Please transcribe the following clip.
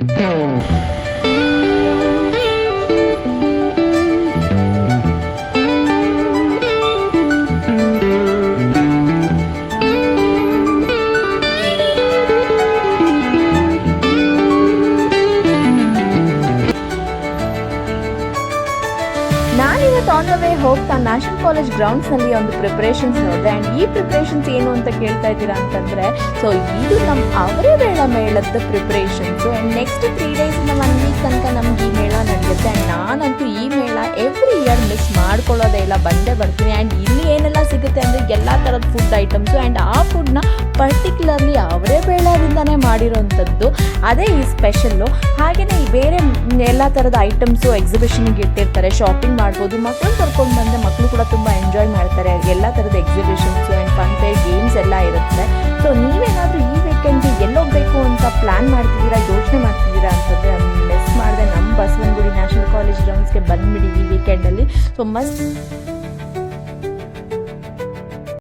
ನಾನಿವತ್ತು on the way ಹೋಗ್ತಾ national college ಗ್ರೌಂಡ್ಸ್ನಲ್ಲಿ ಒಂದು ಪ್ರಿಪ್ರೇಷನ್ಸ್ ನೋಡಿದೆ. ಆ್ಯಂಡ್ ಈ ಪ್ರಿಪ್ರೇಷನ್ಸ್ ಏನು ಅಂತ ಕೇಳ್ತಾ ಇದ್ದೀರಾ ಅಂತಂದರೆ, ಸೊ ಇದು ನಮ್ಮ ಅವರೇ ಮೇಳದ ಪ್ರಿಪ್ರೇಷನ್ಸು. ಆ್ಯಂಡ್ ನೆಕ್ಸ್ಟ್ 3 ಡೇಸಿಂದ 1 ವೀಕ್ ತನಕ ನಮ್ಗೆ ಈ ಮೇಳ ನಡೆಯುತ್ತೆ. ಆ್ಯಂಡ್ ನಾನಂತೂ ಈ ಮೇಳ ಎವ್ರಿ ಇಯರ್ ಮಿಸ್ ಮಾಡ್ಕೊಳ್ಳೋದೇ ಇಲ್ಲ, ಬಂದೇ ಬರ್ತೀನಿ. ಆ್ಯಂಡ್ ಇಲ್ಲಿ ಏನೆಲ್ಲ ಸಿಗುತ್ತೆ ಅಂದರೆ ಎಲ್ಲ ಥರದ ಫುಡ್ ಐಟಮ್ಸು. ಆ್ಯಂಡ್ ಆ ಫುಡ್ನ ಪರ್ಟಿಕ್ಯುಲರ್ಲಿ ಅವರೇ ಬೇಳದಿಂದನೇ ಮಾಡಿರೋವಂಥದ್ದು, ಅದೇ ಈ ಸ್ಪೆಷಲ್ಲು. ಹಾಗೆಯೇ ಈ ಬೇರೆ ಎಲ್ಲ ಥರದ ಐಟಮ್ಸು ಎಕ್ಸಿಬಿಷನ್ಗೆ ಇಟ್ಟಿರ್ತಾರೆ, ಶಾಪಿಂಗ್ ಮಾಡ್ಬೋದು. ಮಕ್ಕಳು ಕರ್ಕೊಂಡು ಬಂದರೆ ಮಕ್ಕಳು ಕೂಡ ತುಂಬ ಎಂಜಾಯ್ ಮಾಡ್ತಾರೆ. ಎಲ್ಲ ಥರದ ಎಕ್ಸಿಬಿಷನ್ಸು ಆ್ಯಂಡ್ ಫನ್ ಫೇರ್ ಗೇಮ್ಸ್ ಎಲ್ಲ ಇರುತ್ತೆ. ಸೊ ನೀವೇನಾದರೂ ಈ ವೀಕೆಂಡ್ಗೆ ಎಲ್ಲೋಗಬೇಕು ಅಂತ ಪ್ಲ್ಯಾನ್ ಮಾಡ್ತಿದ್ದೀರಾ, ಯೋಚನೆ ಮಾಡ್ತಿದ್ದೀರಾ ಅಂತಂದರೆ ಮಿಸ್ ಮಾಡಿದೆ ನಮ್ಮ ಬಸವನಗುಡಿ ನ್ಯಾಷನಲ್ ಕಾಲೇಜ್ ಗ್ರೌಂಡ್ಸ್ಗೆ ಬಂದುಬಿಡಿ ಈ ವೀಕೆಂಡಲ್ಲಿ. So must